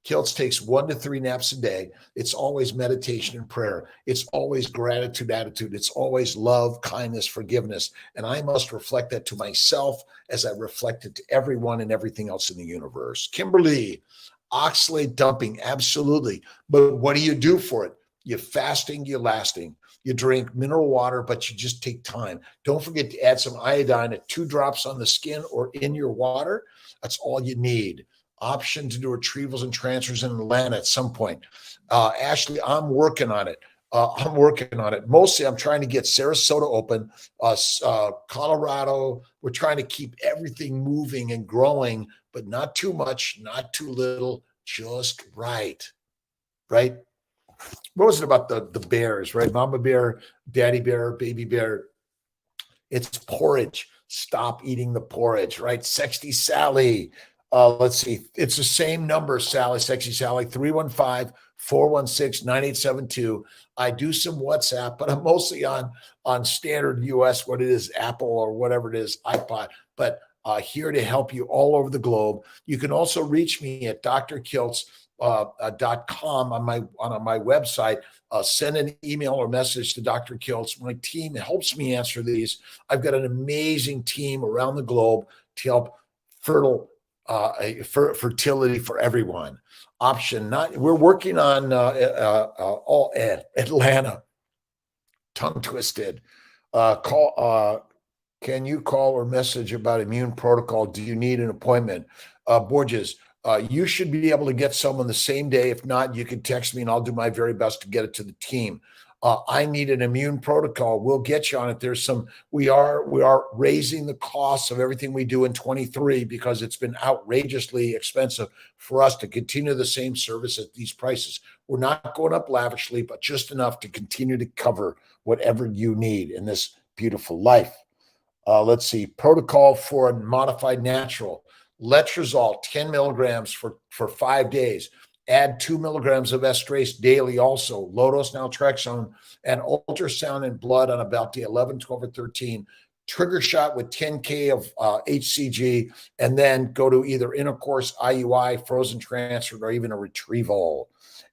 Kiltz takes 1 to 3 naps a day. It's always meditation and prayer. It's always gratitude attitude. It's always love, kindness, forgiveness. And I must reflect that to myself as I reflect it to everyone and everything else in the universe. Kimberly, oxalate dumping, absolutely. But what do you do for it? You're fasting, you're lasting. You drink mineral water, but you just take time. Don't forget to add some iodine at 2 drops on the skin or in your water. That's all you need. Option to do retrievals and transfers in Atlanta at some point. Ashley, I'm working on it. Mostly, I'm trying to get Sarasota open, Colorado. We're trying to keep everything moving and growing, but not too much, not too little, just right. Right? What was it about the bears, right? Mama bear, daddy bear, baby bear. It's porridge. Stop eating the porridge, right? Sexy Sally. Let's see. It's the same number, Sally, Sexy Sally, 315-416-9872. I do some WhatsApp, but I'm mostly on standard US, what it is, Apple or whatever it is, iPod, but here to help you all over the globe. You can also reach me at drkiltz.com on my website. Send an email or message to Dr. Kiltz. My team helps me answer these. I've got an amazing team around the globe to help fertility for everyone. We're working on all Atlanta. Tongue twisted. Can you call or message about immune protocol? Do you need an appointment? Borges, you should be able to get someone the same day. If not, you can text me and I'll do my very best to get it to the team. I need an immune protocol. We'll get you on it. We are raising the costs of everything we do in 23 because it's been outrageously expensive for us to continue the same service at these prices. We're not going up lavishly, but just enough to continue to cover whatever you need in this beautiful life. Let's see. Protocol for a modified natural. Letrozole, 10 milligrams for 5 days. Add 2 milligrams of estrase daily also. Low-dose naltrexone and ultrasound in blood on about day 11, 12, or 13. Trigger shot with 10K of HCG, and then go to either intercourse, IUI, frozen transfer, or even a retrieval.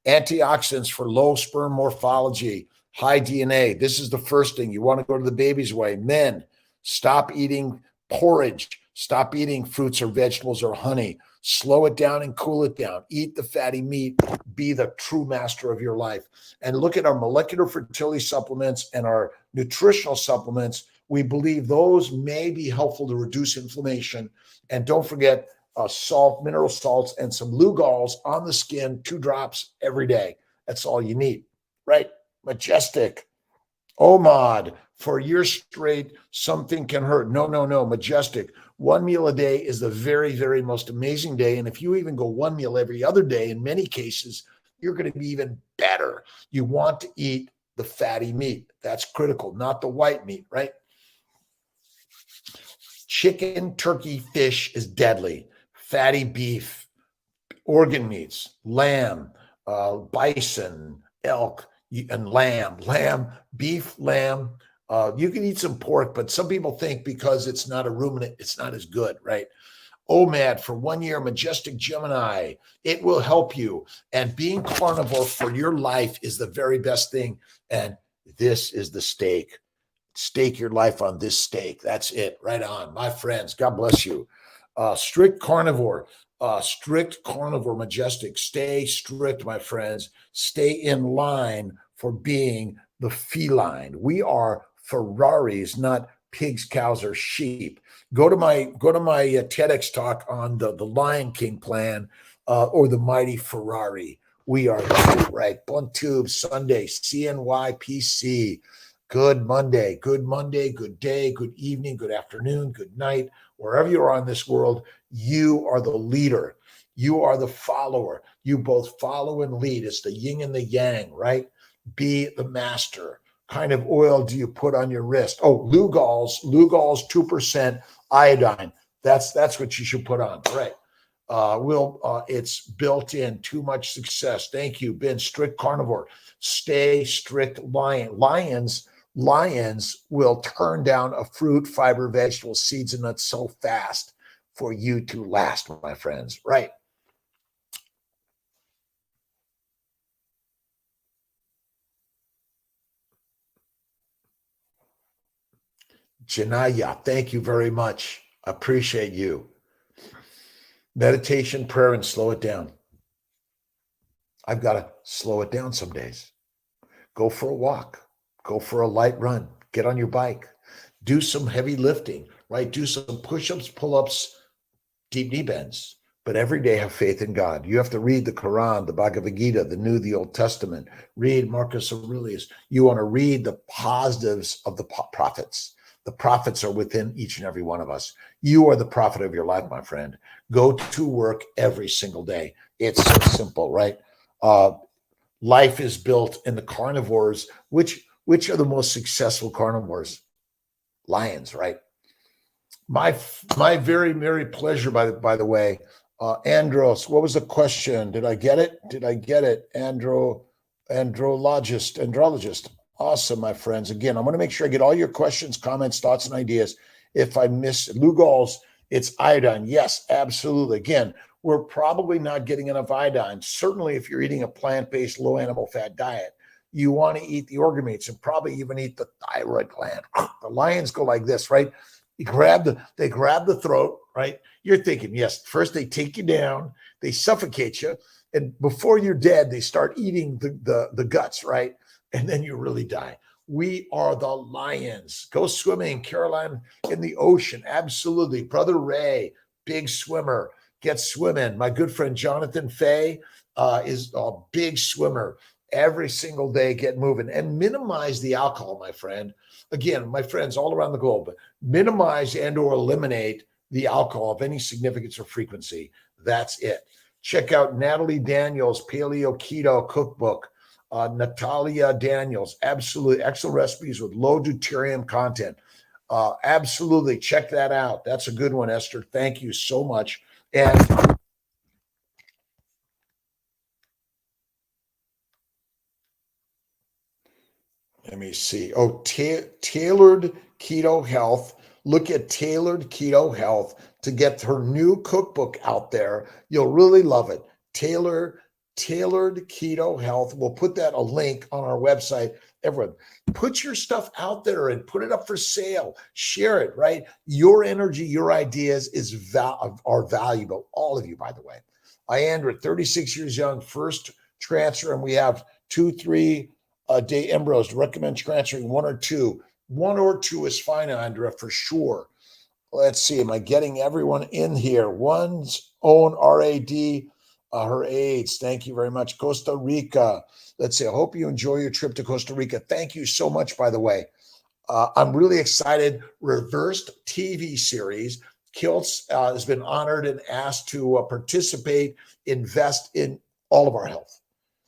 Antioxidants for low sperm morphology, high DNA. This is the first thing. You want to go to the baby's way. Men, stop eating porridge. Stop eating fruits or vegetables or honey. Slow it down and cool it down. Eat the fatty meat. Be the true master of your life. And look at our molecular fertility supplements and our nutritional supplements. We believe those may be helpful to reduce inflammation. And don't forget salt, mineral salts, and some Lugols on the skin, 2 drops every day. That's all you need, right? Majestic. OMOD, for a year straight, something can hurt. No. Majestic. 1 meal a day is the very, very most amazing day. And if you even go 1 meal every other day, in many cases, you're going to be even better. You want to eat the fatty meat. That's critical, not the white meat, right? Chicken, turkey, fish is deadly. Fatty beef, organ meats, lamb, bison, elk, and lamb, beef, lamb. You can eat some pork, but some people think because it's not a ruminant, it's not as good, right? OMAD for 1 year, Majestic Gemini. It will help you. And being carnivore for your life is the very best thing. And this is the steak. Stake your life on this steak. That's it. Right on. My friends, God bless you. Strict carnivore. Majestic. Stay strict, my friends. Stay in line for being the feline. We are Ferraris, not pigs, cows, or sheep. Go to my TEDx talk on the Lion King plan or the mighty Ferrari. We are right. Blunt Tube Sunday, CNYPC. Good Monday, good day, good evening, good afternoon, good night. Wherever you are in this world, you are the leader. You are the follower. You both follow and lead. It's the yin and the yang, right? Be the master. Kind of oil do you put on your wrist? Oh, Lugol's 2% iodine. That's what you should put on, right? It's built in. Too much success. Thank you, Ben. Strict carnivore. Stay strict lion. Lions will turn down a fruit, fiber, vegetable, seeds, and nuts so fast for you to last, my friends. Right. Janaya, thank you very much. Appreciate you. Meditation, prayer, and slow it down. I've got to slow it down some days. Go for a walk. Go for a light run. Get on your bike. Do some heavy lifting, right? Do some push-ups, pull-ups, deep knee bends. But every day have faith in God. You have to read the Quran, the Bhagavad Gita, the New, the Old Testament. Read Marcus Aurelius. You want to read the positives of the prophets. The prophets are within each and every one of us. You are the prophet of your life, my friend. Go to work every single day. It's so simple, right? Life is built in the carnivores. Which are the most successful carnivores? Lions, right? My very, very pleasure, by the way. Andros, what was the question? Did I get it? Andrologist. Awesome, my friends. Again, I'm going to make sure I get all your questions, comments, thoughts, and ideas. If I miss Lugol's, it's iodine. Yes, absolutely. Again, we're probably not getting enough iodine. Certainly, if you're eating a plant-based, low animal fat diet, you want to eat the organ meats and probably even eat the thyroid gland. The lions go like this, right? They grab the throat, right? You're thinking, yes, first they take you down, they suffocate you, and before you're dead, they start eating the guts, right? And then you really die. We are the lions. Go swimming, Caroline, in the ocean. Absolutely. Brother Ray, big swimmer. Get swimming. My good friend Jonathan Fay is a big swimmer. Every single day, get moving and minimize the alcohol, my friend. Again, my friends all around the globe, minimize and or eliminate the alcohol of any significance or frequency. That's it. Check out Natalie Daniels' Paleo Keto Cookbook. Natalia Daniels, absolutely excellent recipes with low deuterium content. Absolutely check that out. That's a good one, Esther. Thank you so much. And let me see. Oh, Tailored Keto Health. Look at Tailored Keto Health to get her new cookbook out there. You'll really love it. Tailored Keto Health. We'll put that a link on our website. Everyone, put your stuff out there and put it up for sale. Share it, right? Your energy, your ideas are valuable. All of you, by the way. Iandra, 36 years young, first transfer, and we have 2-3 day embryos. Recommend transferring 1 or 2. 1 or 2 is fine, Andrea, for sure. Let's see. Am I getting everyone in here? One's own RAD. Her aides. Thank you very much. Costa Rica. Let's see. I hope you enjoy your trip to Costa Rica. Thank you so much, by the way. I'm really excited. Reversed TV series. Kiltz has been honored and asked to participate, invest in all of our health.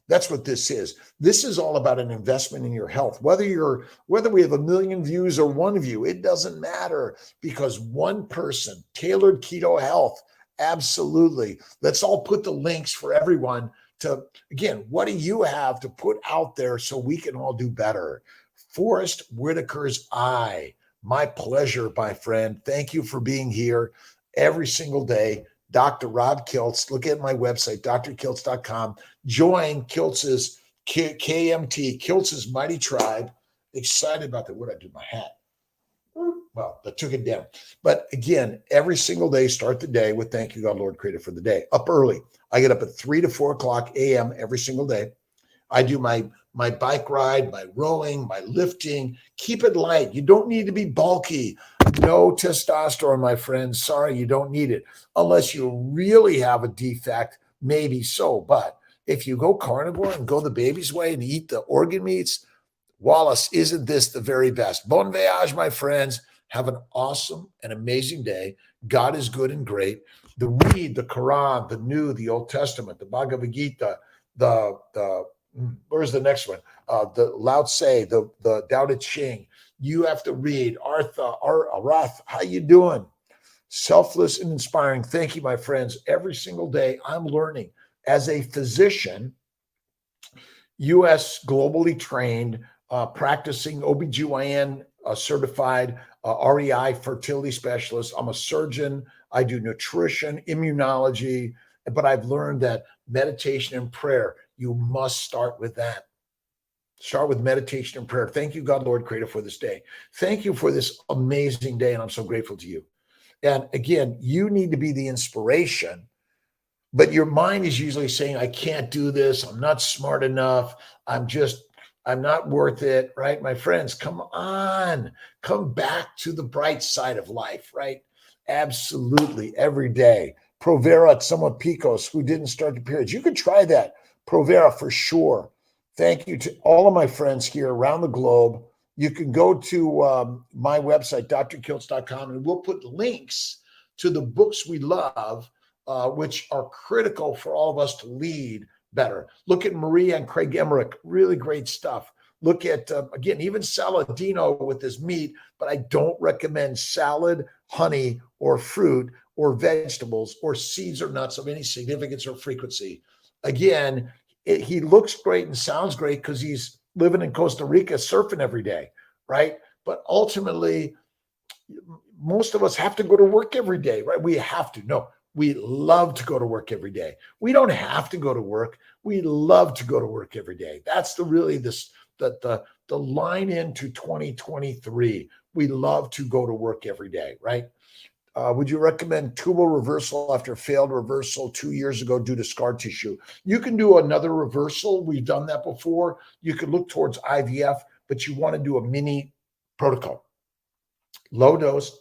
That's what this is. This is all about an investment in your health. Whether we have 1 million views or 1 view, it doesn't matter, because one person, Tailored Keto Health. Absolutely. Let's all put the links for everyone to, again, what do you have to put out there so we can all do better? Forrest Whitaker's Eye. My pleasure, my friend. Thank you for being here every single day. Dr. Rob Kiltz. Look at my website, drkiltz.com. Join Kiltz's KMT, Kiltz's Mighty Tribe. Excited about that. What did I do with my hat? Well, I took it down. But again, every single day, start the day with thank you, God, Lord, creator for the day. Up early. I get up at 3 to 4 o'clock a.m. every single day. I do my bike ride, my rowing, my lifting. Keep it light. You don't need to be bulky. No testosterone, my friends. Sorry, you don't need it. Unless you really have a defect, maybe so. But if you go carnivore and go the baby's way and eat the organ meats, Wallace, isn't this the very best? Bon voyage, my friends. Have an awesome and amazing day. God is good and great. Read the Quran, the New, the Old Testament, the Bhagavad Gita, where's the next one? The Lao Tse, the Tao Te Ching. You have to read Artha, Arath. How you doing? Selfless and inspiring. Thank you, my friends. Every single day I'm learning. As a physician, U.S. globally trained, practicing OBGYN certified, REI fertility specialist. I'm a surgeon. I do nutrition, immunology, but I've learned that meditation and prayer, you must start with that. Start with meditation and prayer. Thank you, God, Lord, Creator, for this day. Thank you for this amazing day, and I'm so grateful to you. And again, you need to be the inspiration, but your mind is usually saying, I can't do this. I'm not smart enough. I'm not worth it, right? My friends, come on, come back to the bright side of life, right? Absolutely, every day. Provera at someone Picos who didn't start the periods. You could try that. Provera for sure. Thank you to all of my friends here around the globe. You can go to my website, drkiltz.com, and we'll put links to the books we love, which are critical for all of us to lead better. Look at Maria and Craig Emmerich, really great stuff. Look at, again, even Saladino with his meat, but I don't recommend salad, honey, or fruit, or vegetables, or seeds or nuts of any significance or frequency. Again, he looks great and sounds great because he's living in Costa Rica surfing every day, right? But ultimately, most of us have to go to work every day, right? We have to. No, we love to go to work every day. We don't have to go to work. We love to go to work every day. That's the line into 2023. We love to go to work every day, right? Would you recommend tubal reversal after failed reversal 2 years ago due to scar tissue? You can do another reversal. We've done that before. You could look towards IVF, but you want to do a mini protocol. Low dose,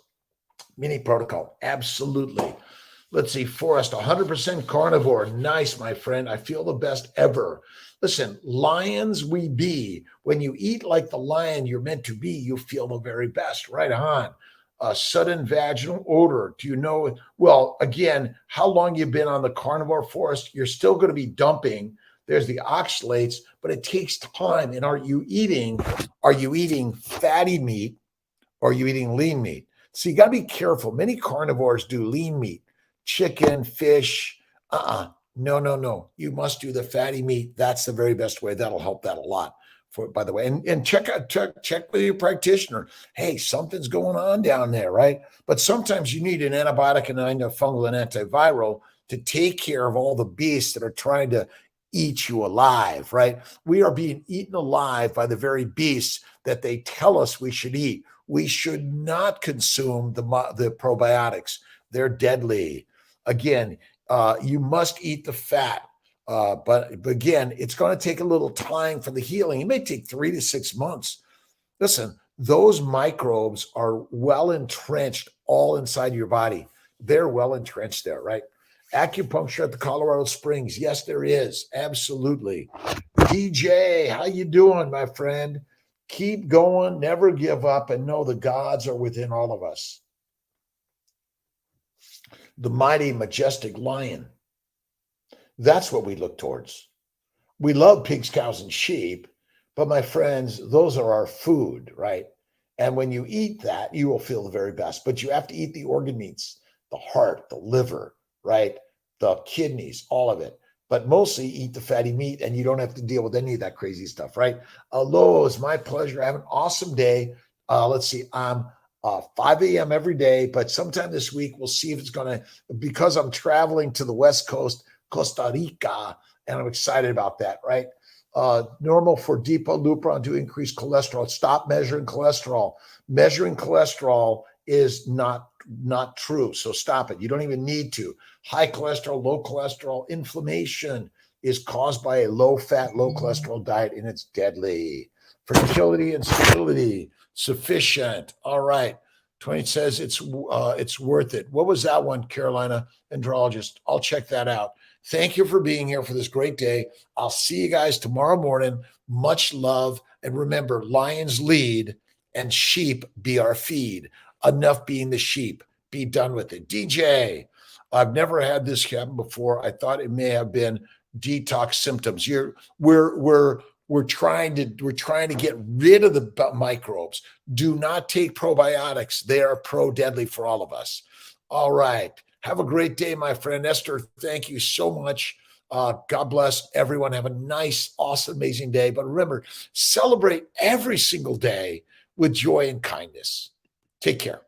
mini protocol. Absolutely. Let's see, Forrest, 100% carnivore. Nice, my friend. I feel the best ever. Listen, lions we be. When you eat like the lion you're meant to be, you feel the very best. Right on. Sudden vaginal odor. Do you know? Well, again, how long you've been on the carnivore, Forrest? You're still going to be dumping. There's the oxalates, but it takes time. And are you eating fatty meat or are you eating lean meat? So you got to be careful. Many carnivores do lean meat. Chicken, fish, no. You must do the fatty meat. That's the very best way. That'll help that a lot. By the way, and check with your practitioner. Hey, something's going on down there, right? But sometimes you need an antibiotic and an antifungal and antiviral to take care of all the beasts that are trying to eat you alive, right? We are being eaten alive by the very beasts that they tell us we should eat. We should not consume the probiotics. They're deadly. Again, you must eat the fat. But again, it's going to take a little time for the healing. It may take 3 to 6 months. Listen, those microbes are well entrenched all inside your body. They're well entrenched there, right? Acupuncture at the Colorado Springs. Yes, there is. Absolutely. DJ, how you doing, my friend? Keep going, never give up, and know the gods are within all of us. The mighty, majestic lion. That's what we look towards. We love pigs, cows, and sheep, but my friends, those are our food, right? And when you eat that, you will feel the very best. But you have to eat the organ meats, the heart, the liver, right? The kidneys, all of it. But mostly eat the fatty meat, and you don't have to deal with any of that crazy stuff, right? Hello, it's my pleasure. Have an awesome day. Let's see, I'm 5 a.m. every day, but sometime this week, we'll see if it's going to, because I'm traveling to the West Coast, Costa Rica, and I'm excited about that, right? Normal for Depo Lupron to increase cholesterol. Stop measuring cholesterol. Measuring cholesterol is not true, so stop it. You don't even need to. High cholesterol, low cholesterol, inflammation is caused by a low-fat, low-cholesterol diet, and it's deadly. Fertility and sterility, sufficient. All right. 20 says it's worth it. What was that one, Carolina? Andrologist. I'll check that out. Thank you for being here for this great day. I'll see you guys tomorrow morning. Much love. And remember, lions lead and sheep be our feed. Enough being the sheep. Be done with it. DJ, I've never had this happen before. I thought it may have been detox symptoms. We're trying to get rid of the microbes. Do not take probiotics. They are pro-deadly for all of us. All right. Have a great day, my friend. Esther, thank you so much. God bless everyone. Have a nice, awesome, amazing day. But remember, celebrate every single day with joy and kindness. Take care.